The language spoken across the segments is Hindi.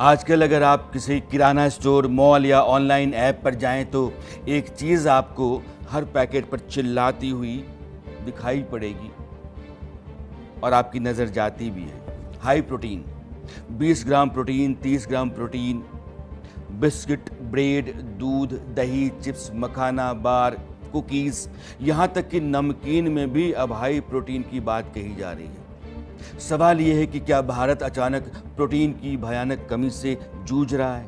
आजकल अगर आप किसी किराना स्टोर, मॉल या ऑनलाइन ऐप पर जाएं तो एक चीज़ आपको हर पैकेट पर चिल्लाती हुई दिखाई पड़ेगी और आपकी नज़र जाती भी है। High protein, 20 gram protein, 30 gram protein, biscuit, bread, दूध, दही, चिप्स, मखाना, बार, कुकीज़, यहाँ तक कि नमकीन में भी अब हाई प्रोटीन की बात कही जा रही है। सवाल यह है कि क्या भारत अचानक प्रोटीन की भयानक कमी से जूझ रहा है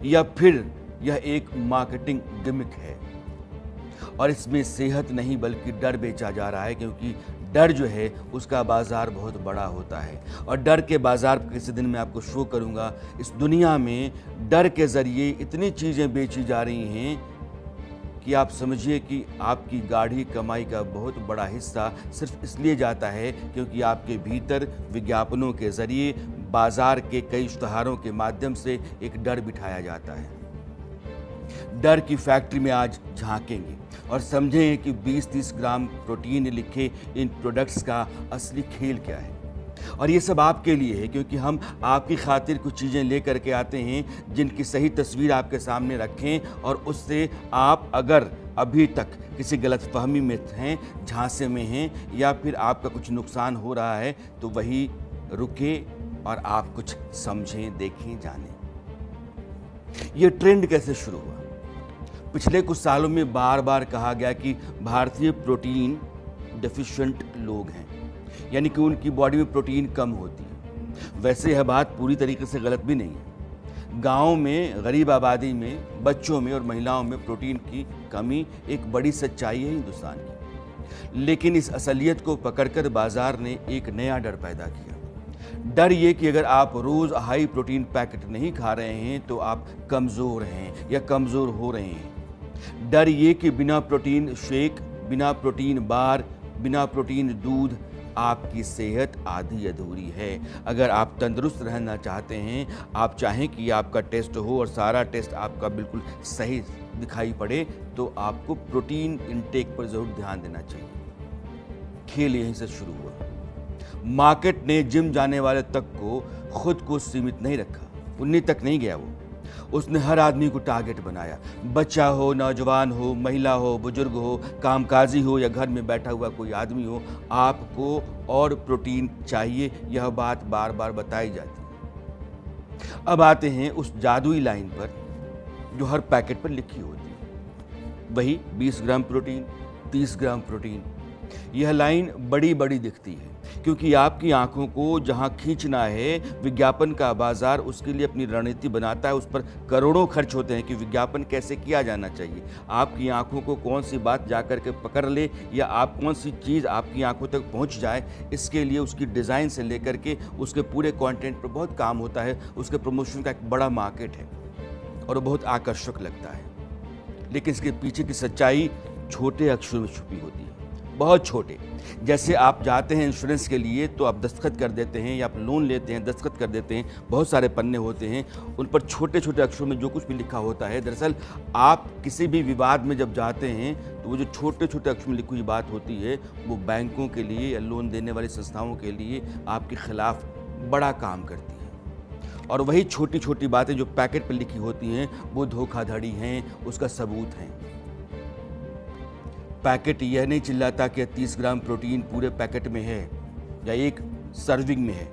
या फिर यह एक मार्केटिंग गिमिक है और इसमें सेहत नहीं बल्कि डर बेचा जा रहा है, क्योंकि डर जो है उसका बाजार बहुत बड़ा होता है और डर के बाजार पर किसी दिन मैं आपको शो करूंगा। इस दुनिया में डर के जरिए इतनी चीज़ें बेची जा रही हैं कि आप समझिए कि आपकी गाढ़ी कमाई का बहुत बड़ा हिस्सा सिर्फ इसलिए जाता है क्योंकि आपके भीतर विज्ञापनों के जरिए बाजार के कई इश्तहारों के माध्यम से एक डर बिठाया जाता है। डर की फैक्ट्री में आज झांकेंगे और समझें कि 20-30 ग्राम प्रोटीन लिखे इन प्रोडक्ट्स का असली खेल क्या है। और ये सब आपके लिए है क्योंकि हम आपकी खातिर कुछ चीज़ें लेकर के आते हैं जिनकी सही तस्वीर आपके सामने रखें और उससे आप अगर अभी तक किसी गलतफहमी में हैं, झांसे में हैं या फिर आपका कुछ नुकसान हो रहा है तो वही रुके और आप कुछ समझें, देखें, जानें। ये ट्रेंड कैसे शुरू हुआ? पिछले कुछ सालों में बार बार कहा गया कि भारतीय प्रोटीन डेफिशिएंट लोग हैं, यानी कि उनकी बॉडी में प्रोटीन कम होती है। वैसे यह बात पूरी तरीके से गलत भी नहीं है। गाँव में, गरीब आबादी में, बच्चों में और महिलाओं में प्रोटीन की कमी एक बड़ी सच्चाई है हिंदुस्तान की। लेकिन इस असलियत को पकड़कर बाजार ने एक नया डर पैदा किया। डर ये कि अगर आप रोज़ हाई प्रोटीन पैकेट नहीं खा रहे हैं तो आप कमज़ोर हैं या कमज़ोर हो रहे हैं। डर ये कि बिना प्रोटीन शेक, बिना प्रोटीन बार, बिना प्रोटीन दूध आपकी सेहत आधी अधूरी है। अगर आप तंदुरुस्त रहना चाहते हैं, आप चाहें कि आपका टेस्ट हो और सारा टेस्ट आपका बिल्कुल सही दिखाई पड़े, तो आपको प्रोटीन इंटेक पर ज़रूर ध्यान देना चाहिए। खेल यहीं से शुरू हुआ। मार्केट ने जिम जाने वाले तक को खुद को सीमित नहीं रखा, उन्हीं तक नहीं गया वो। उसने हर आदमी को टारगेट बनाया। बच्चा हो, नौजवान हो, महिला हो, बुजुर्ग हो, कामकाजी हो या घर में बैठा हुआ कोई आदमी हो, आपको और प्रोटीन चाहिए, यह बात बार बार बताई जाती है। अब आते हैं उस जादुई लाइन पर जो हर पैकेट पर लिखी होती है, वही 20 ग्राम प्रोटीन, 30 ग्राम प्रोटीन। यह लाइन बड़ी बड़ी दिखती है क्योंकि आपकी आंखों को जहां खींचना है, विज्ञापन का बाजार उसके लिए अपनी रणनीति बनाता है। उस पर करोड़ों खर्च होते हैं कि विज्ञापन कैसे किया जाना चाहिए, आपकी आंखों को कौन सी बात जा कर के पकड़ ले या आप कौन सी चीज़ आपकी आंखों तक पहुंच जाए। इसके लिए उसकी डिज़ाइन से लेकर के उसके पूरे कंटेंट पर बहुत काम होता है। उसके प्रमोशन का एक बड़ा मार्केट है और वो बहुत आकर्षक लगता है, लेकिन इसके पीछे की सच्चाई छोटे अक्षरों में छुपी होती है, बहुत छोटे। जैसे आप जाते हैं इंश्योरेंस के लिए तो आप दस्तखत कर देते हैं या आप लोन लेते हैं, दस्तखत कर देते हैं, बहुत सारे पन्ने होते हैं, उन पर छोटे छोटे अक्षरों में जो कुछ भी लिखा होता है, दरअसल आप किसी भी विवाद में जब जाते हैं तो वो जो छोटे छोटे अक्षरों में लिखी हुई बात होती है वो बैंकों के लिए या लोन देने वाली संस्थाओं के लिए आपके खिलाफ बड़ा काम करती है। और वही छोटी छोटी बातें जो पैकेट पर लिखी होती हैं वो धोखाधड़ी हैं, उसका सबूत हैं। पैकेट यह नहीं चिल्लाता कि 30 ग्राम प्रोटीन पूरे पैकेट में है या एक सर्विंग में है।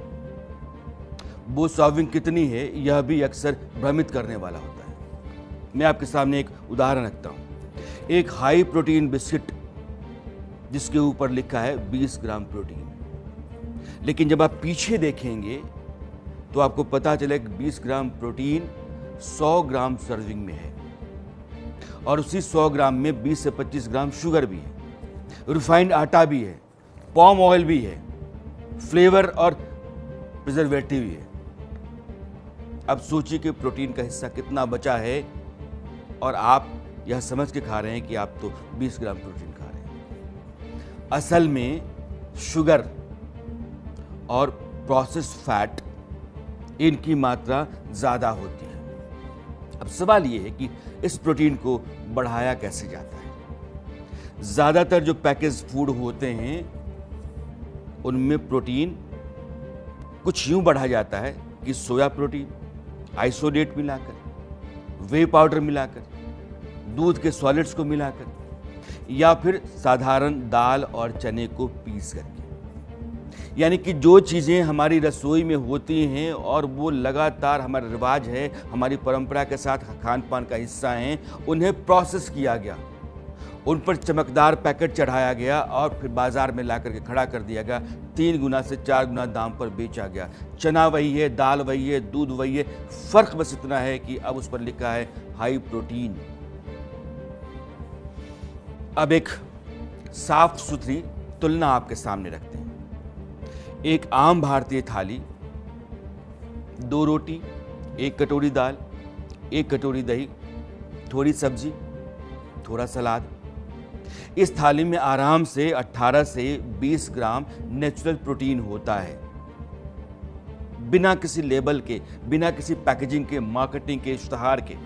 वो सर्विंग कितनी है यह भी अक्सर भ्रमित करने वाला होता है। मैं आपके सामने एक उदाहरण रखता हूँ। एक हाई प्रोटीन बिस्किट जिसके ऊपर लिखा है 20 ग्राम प्रोटीन, लेकिन जब आप पीछे देखेंगे तो आपको पता चलेगा कि 20 ग्राम प्रोटीन 100 ग्राम सर्विंग में है और उसी 100 ग्राम में 20 से 25 ग्राम शुगर भी है, रिफाइंड आटा भी है, पॉम ऑयल भी है, फ्लेवर और प्रिजर्वेटिव भी है। अब सोचिए कि प्रोटीन का हिस्सा कितना बचा है और आप यह समझ के खा रहे हैं कि आप तो 20 ग्राम प्रोटीन खा रहे हैं। असल में शुगर और प्रोसेस्ड फैट इनकी मात्रा ज़्यादा होती है। अब सवाल ये है कि इस प्रोटीन को बढ़ाया कैसे जाता है। ज़्यादातर जो पैकेज फूड होते हैं उनमें प्रोटीन कुछ यूं बढ़ा जाता है कि सोया प्रोटीन, आइसोलेट मिलाकर, वे पाउडर मिलाकर, दूध के सॉलिड्स को मिलाकर, या फिर साधारण दाल और चने को पीस करके। यानी कि जो चीज़ें हमारी रसोई में होती हैं और वो लगातार हमारा रिवाज है, हमारी परंपरा के साथ खान पान का हिस्सा हैं, उन्हें प्रोसेस किया गया, उन पर चमकदार पैकेट चढ़ाया गया और फिर बाजार में ला करके खड़ा कर दिया गया, 3 गुना से 4 गुना दाम पर बेचा गया। चना वही है, दाल वही है, दूध वही है, फर्क बस इतना है कि अब उस पर लिखा है हाई प्रोटीन। अब एक साफ सुथरी तुलना आपके सामने रखते हैं। एक आम भारतीय थाली, 2 रोटी, 1 कटोरी दाल, 1 कटोरी दही, थोड़ी सब्जी, थोड़ा सलाद। इस थाली में आराम से 18 से 20 ग्राम नेचुरल प्रोटीन होता है, बिना किसी लेबल के, बिना किसी पैकेजिंग के, मार्केटिंग के, इश्तहार के।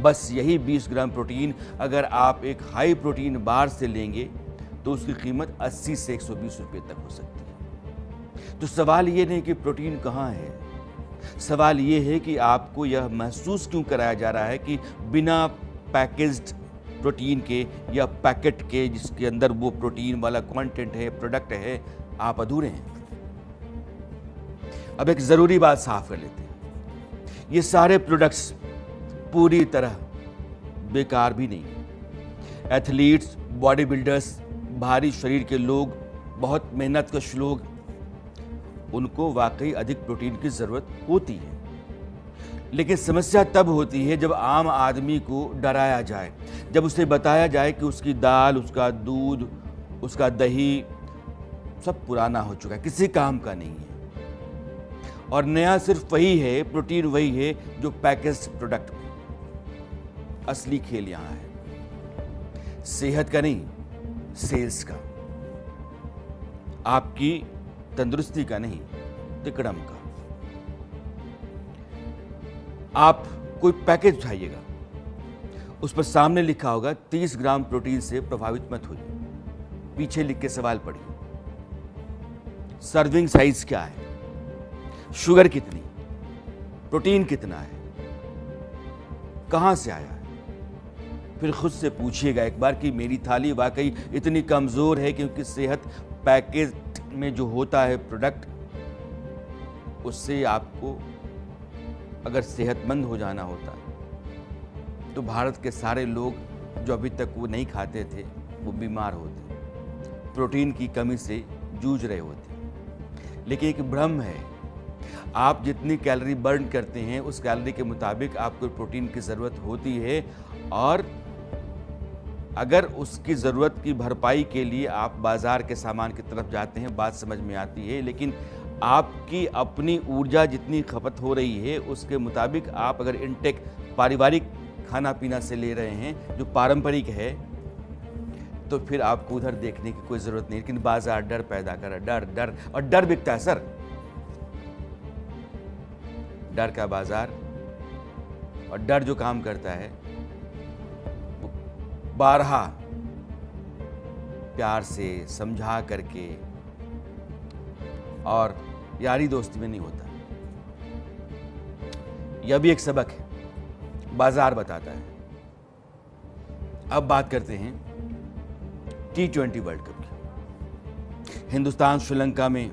बस यही 20 ग्राम प्रोटीन अगर आप एक हाई प्रोटीन बार से लेंगे तो उसकी कीमत 80 से 120 रुपए तक हो सकती है। तो सवाल ये नहीं कि प्रोटीन कहाँ है, सवाल ये है कि आपको यह महसूस क्यों कराया जा रहा है कि बिना पैकेज्ड प्रोटीन के या पैकेट के जिसके अंदर वो प्रोटीन वाला कंटेंट है, प्रोडक्ट है, आप अधूरे हैं। अब एक जरूरी बात साफ कर लेते हैं, ये सारे प्रोडक्ट्स पूरी तरह बेकार भी नहीं है। एथलीट्स, बॉडी बिल्डर्स, भारी शरीर के लोग, बहुत मेहनतकश लोग, उनको वाकई अधिक प्रोटीन की जरूरत होती है। लेकिन समस्या तब होती है जब आम आदमी को डराया जाए, जब उसे बताया जाए कि उसकी दाल, उसका दूध, उसका दही सब पुराना हो चुका है, किसी काम का नहीं है, और नया सिर्फ वही है, प्रोटीन वही है जो पैकेज्ड प्रोडक्ट में। असली खेल यहां है सेहत का नहीं, सेल्स का, आपकी तंदुरुस्ती का नहीं, तिकड़म का। आप कोई पैकेज उठाइएगा, उस पर सामने लिखा होगा 30 ग्राम प्रोटीन से प्रभावित मत होइए, पीछे लिख के सवाल पढ़िए, सर्विंग साइज क्या है, शुगर कितनी, प्रोटीन कितना है, कहां से आया है। फिर खुद से पूछिएगा एक बार कि मेरी थाली वाकई इतनी कमजोर है क्योंकि सेहत पैकेज में जो होता है प्रोडक्ट, उससे आपको अगर सेहतमंद हो जाना होता तो भारत के सारे लोग जो अभी तक वो नहीं खाते थे वो बीमार होते, प्रोटीन की कमी से जूझ रहे होते। लेकिन एक भ्रम है, आप जितनी कैलोरी बर्न करते हैं उस कैलोरी के मुताबिक आपको प्रोटीन की ज़रूरत होती है, और अगर उसकी ज़रूरत की भरपाई के लिए आप बाज़ार के सामान की तरफ जाते हैं, बात समझ में आती है। लेकिन आपकी अपनी ऊर्जा जितनी खपत हो रही है उसके मुताबिक आप अगर इनटेक पारिवारिक खाना पीना से ले रहे हैं जो पारंपरिक है, तो फिर आपको उधर देखने की कोई ज़रूरत नहीं। लेकिन बाज़ार डर पैदा कर रहा है, डर, और डर बिकता है सर, डर का बाज़ार। और डर जो काम करता है वो बारहा प्यार से समझा करके और यारी दोस्ती में नहीं होता। यह भी एक सबक है, बाजार बताता है। अब बात करते हैं T20 वर्ल्ड कप की। हिंदुस्तान श्रीलंका में